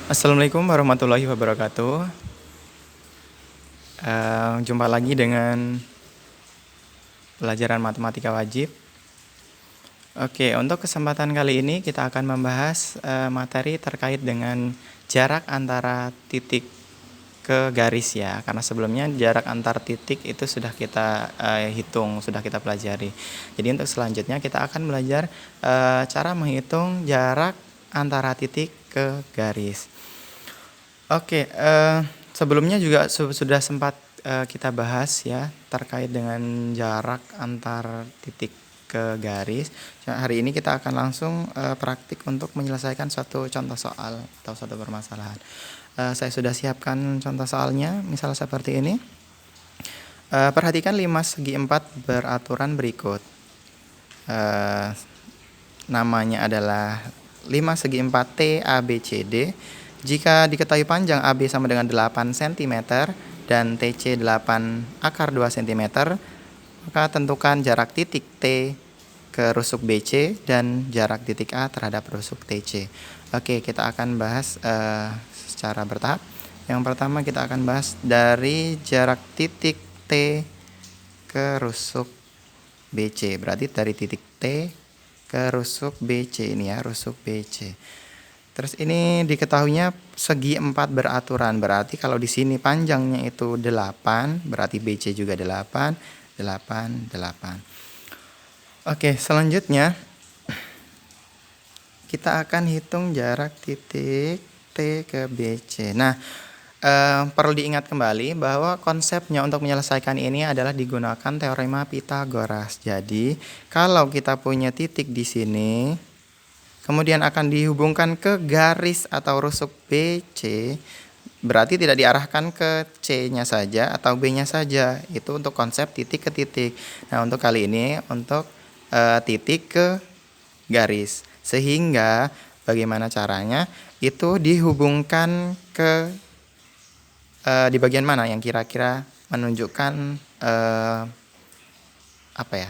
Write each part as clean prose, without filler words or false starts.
Assalamualaikum warahmatullahi wabarakatuh. Jumpa lagi dengan pelajaran matematika wajib. Oke, untuk kesempatan kali ini kita akan membahas materi terkait dengan jarak antara titik ke garis ya. Karena sebelumnya jarak antar titik itu sudah kita hitung, sudah kita pelajari. Jadi untuk selanjutnya kita akan belajar cara menghitung jarak antara titik ke garis. Oke, sebelumnya juga sudah sempat kita bahas ya terkait dengan jarak antar titik ke garis. Hari ini kita akan langsung praktik untuk menyelesaikan suatu contoh soal atau suatu permasalahan. Saya sudah siapkan contoh soalnya, misal seperti ini. Perhatikan 5 segi 4 beraturan berikut. Namanya adalah 5 segi 4 T, A, B, C, D. Jika diketahui panjang AB sama dengan 8 cm dan TC 8 akar 2 cm, maka tentukan jarak titik T ke rusuk BC dan jarak titik A terhadap rusuk TC. Oke, kita akan bahas secara bertahap. Yang pertama kita akan bahas dari jarak titik T ke rusuk BC. Berarti dari titik T ke rusuk BC ini ya, rusuk BC. Terus ini diketahuinya segi 4 beraturan. Berarti kalau di sini panjangnya itu 8, berarti BC juga 8, 8, 8. Oke, selanjutnya kita akan hitung jarak titik T ke BC. Nah, perlu diingat kembali bahwa konsepnya untuk menyelesaikan ini adalah digunakan teorema Pythagoras. Jadi, kalau kita punya titik di sini, kemudian akan dihubungkan ke garis atau rusuk BC, berarti tidak diarahkan ke C-nya saja atau B-nya saja. Itu untuk konsep titik ke titik. Nah, untuk kali ini untuk titik ke garis. Sehingga bagaimana caranya? Itu dihubungkan ke di bagian mana yang kira-kira menunjukkan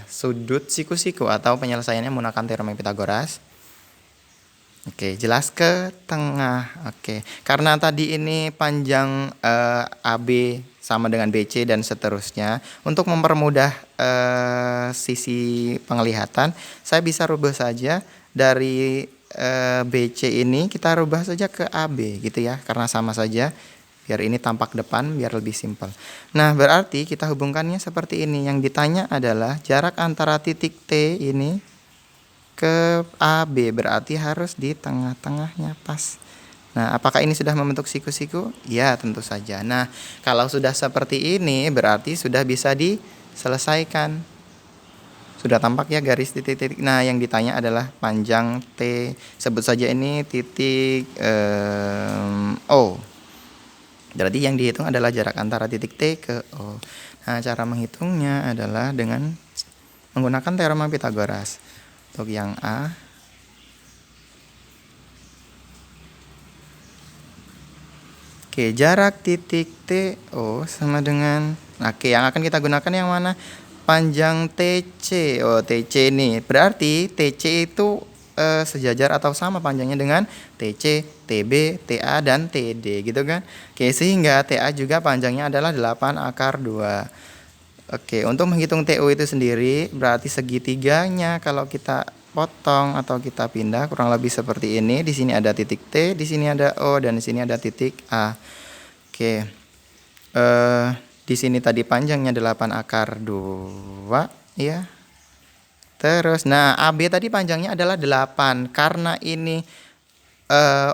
sudut siku-siku atau penyelesaiannya menggunakan teorema Pythagoras. Oke, jelas ke tengah. Oke, karena tadi ini panjang AB sama dengan BC dan seterusnya. Untuk mempermudah sisi penglihatan, saya bisa rubah saja dari BC ini kita rubah saja ke AB gitu ya, karena sama saja. Biar ini tampak depan, biar lebih simpel. Nah, berarti kita hubungkannya seperti ini. Yang ditanya adalah jarak antara titik T ini ke AB, berarti harus di tengah-tengahnya pas. Nah, apakah ini sudah membentuk siku-siku? Ya, tentu saja. Nah, kalau sudah seperti ini, berarti sudah bisa diselesaikan. Sudah tampak ya garis titik-titik. Nah, yang ditanya adalah panjang T. Sebut saja ini titik O. Berarti yang dihitung adalah jarak antara titik T ke O. Nah, cara menghitungnya adalah dengan menggunakan teorema Pythagoras. Untuk yang A, oke, jarak titik TO sama dengan, oke, yang akan kita gunakan yang mana? Panjang TC. Oh, TC ini berarti TC itu sejajar atau sama panjangnya dengan TC, TB, TA, dan TD gitu kan. Oke, sehingga TA juga panjangnya adalah 8 akar 2. Oke, untuk menghitung TO itu sendiri berarti segitiganya kalau kita potong atau kita pindah kurang lebih seperti ini. Di sini ada titik T, di sini ada O, dan di sini ada titik A. Oke. Di sini tadi panjangnya 8 akar 2 ya. Terus nah AB tadi panjangnya adalah 8. Karena ini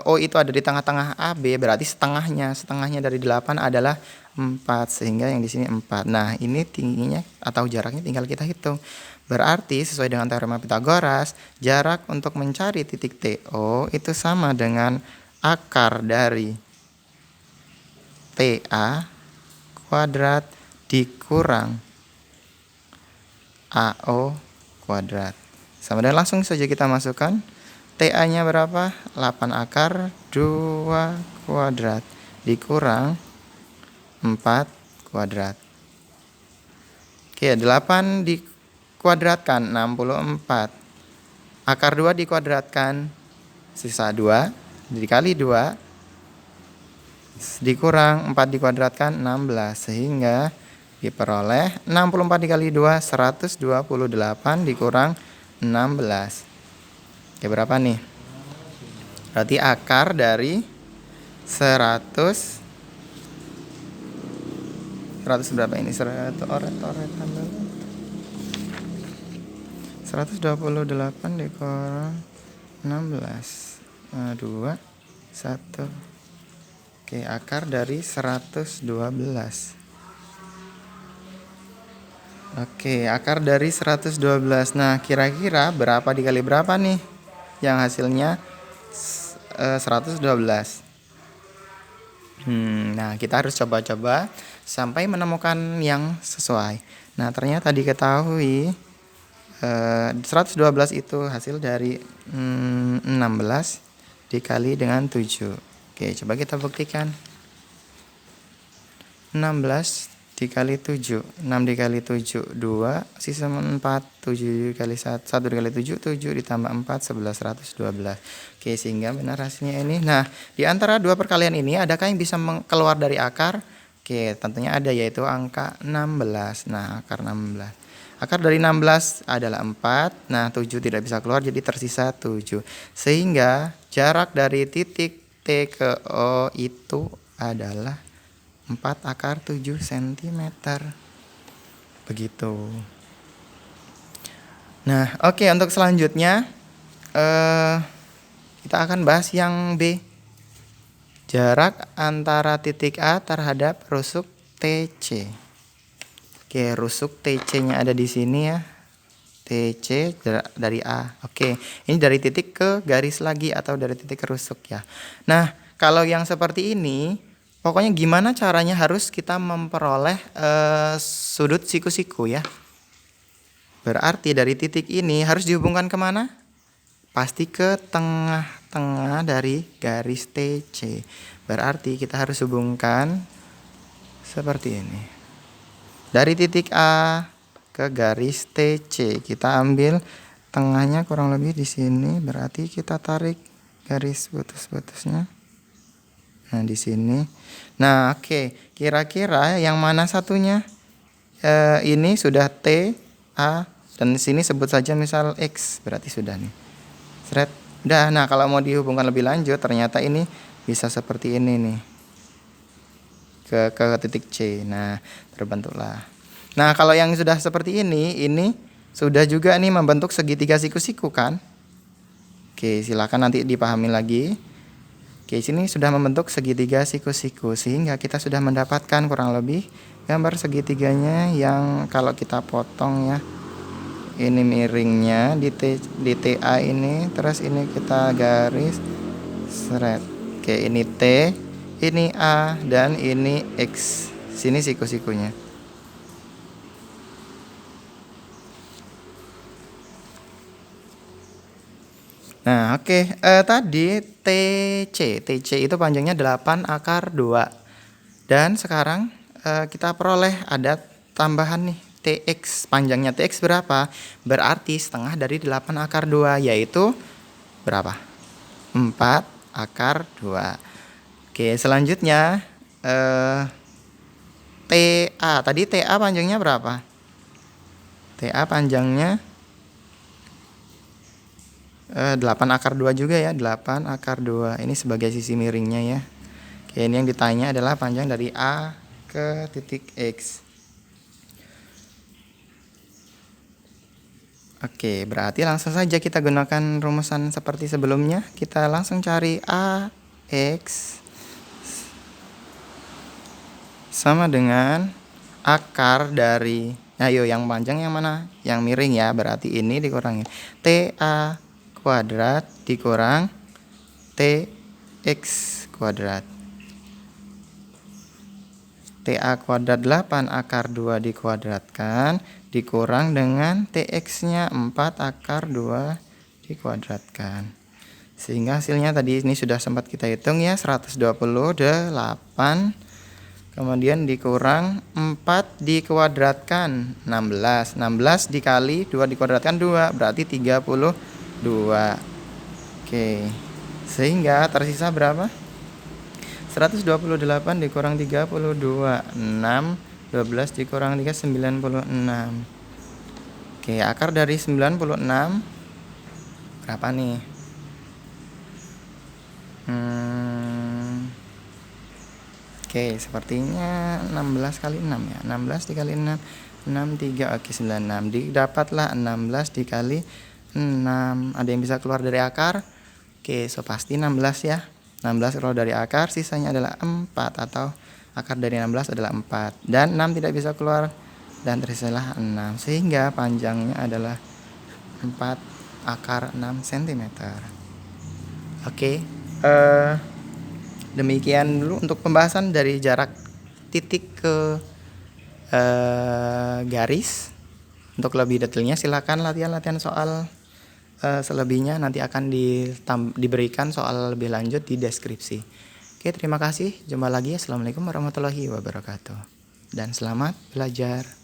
O itu ada di tengah-tengah AB, berarti setengahnya dari 8 adalah 4, sehingga yang di sini 4. Nah, ini tingginya atau jaraknya tinggal kita hitung. Berarti sesuai dengan teorema Pythagoras, jarak untuk mencari titik TO itu sama dengan akar dari TA kuadrat dikurang AO kuadrat. Sama dengan, langsung saja kita masukkan. TA-nya berapa? 8 akar 2 kuadrat dikurang 4 kuadrat. Oke, 8 dikuadratkan 64. Akar 2 dikuadratkan sisa 2 dikali 2 dikurang 4 dikuadratkan 16, sehingga diperoleh 64 dikali 2 128 dikurang 16. Oke, berapa nih? Berarti akar dari 100 berapa ini? 128 dikurang 16. 2 1. Oke, akar dari 112. Oke, akar dari 112. Nah, kira-kira berapa dikali berapa nih? Yang hasilnya 112. Nah, kita harus coba-coba sampai menemukan yang sesuai. Nah, ternyata diketahui 112 itu hasil dari 16 dikali dengan 7. Oke, coba kita buktikan. 16 dikali 7, 6 dikali 7, 2, sisa 4, 7 dikali 1 dikali 7, 7 ditambah 4, 11, 112. Oke, sehingga benar hasilnya ini. Nah, di antara dua perkalian ini, adakah yang bisa keluar dari akar? Oke, tentunya ada, yaitu angka 16. Nah, akar 16. Akar dari 16 adalah 4, nah 7 tidak bisa keluar, jadi tersisa 7. Sehingga jarak dari titik T ke O itu adalah 4 akar 7 cm. Begitu. Nah, oke, untuk selanjutnya kita akan bahas yang B. Jarak antara titik A terhadap rusuk TC. Oke, rusuk TC-nya ada di sini ya. TC dari A. Oke, ini dari titik ke garis lagi atau dari titik ke rusuk ya. Nah, kalau yang seperti ini, pokoknya gimana caranya harus kita memperoleh sudut siku-siku ya. Berarti dari titik ini harus dihubungkan kemana? Pasti ke tengah-tengah dari garis TC. Berarti kita harus hubungkan seperti ini. Dari titik A ke garis TC, kita ambil tengahnya kurang lebih di sini. Berarti kita tarik garis putus-putusnya. Nah, di sini. Nah, oke. Kira-kira yang mana satunya? Ini sudah T, A, dan di sini sebut saja misal X. Berarti sudah nih. Seret. Udah. Nah, kalau mau dihubungkan lebih lanjut, ternyata ini bisa seperti ini nih. Ke titik C. Nah, terbentuklah. Nah, kalau yang sudah seperti ini sudah juga nih membentuk segitiga siku-siku kan? Oke, silakan nanti dipahami lagi. Oke, sini sudah membentuk segitiga siku-siku, sehingga kita sudah mendapatkan kurang lebih gambar segitiganya yang kalau kita potong ya. Ini miringnya di TA ini, terus ini kita garis seret. Oke, ini T, ini A, dan ini X. Sini siku-sikunya. Nah, oke. Tadi TC itu panjangnya 8 akar 2. Dan sekarang kita peroleh ada tambahan nih, TX. Panjangnya TX berapa? Berarti setengah dari 8 akar 2, yaitu berapa? 4 akar 2. Oke, selanjutnya TA. Tadi TA panjangnya berapa? TA panjangnya 8 akar 2 juga ya. 8 akar 2. Ini sebagai sisi miringnya ya. Oke, ini yang ditanya adalah panjang dari A ke titik X. Oke, berarti langsung saja kita gunakan rumusan seperti sebelumnya. Kita langsung cari AX sama dengan akar dari, ayo yang panjang yang mana? Yang miring ya, berarti ini dikurangi TA kuadrat dikurang TX kuadrat. TA kuadrat 8 akar 2 dikuadratkan dikurang dengan TX-nya 4 akar 2 dikuadratkan. Sehingga hasilnya tadi ini sudah sempat kita hitung ya, 128. Kemudian dikurang 4 dikuadratkan 16. 16 dikali 2 dikuadratkan 2, berarti 32. Oke. Sehingga tersisa berapa? 128 dikurang 32, 6. 12 dikurang 3, 96. Oke, akar dari 96 berapa nih? Oke, sepertinya 16 kali 6 ya. 16 dikali 6, 63. Oke, 96. Didapatlah 16 dikali 6. Ada yang bisa keluar dari akar? Oke, so pasti 16 ya. 16 keluar dari akar, sisanya adalah 4, atau akar dari 16 adalah 4. Dan 6 tidak bisa keluar, dan tersisalah 6. Sehingga panjangnya adalah 4 akar 6 cm. Oke, demikian dulu untuk pembahasan dari jarak titik ke garis. Untuk lebih detailnya silakan latihan-latihan soal selebihnya nanti akan diberikan soal lebih lanjut di deskripsi. Oke, terima kasih. Jumpa lagi. Assalamualaikum warahmatullahi wabarakatuh. Dan selamat belajar.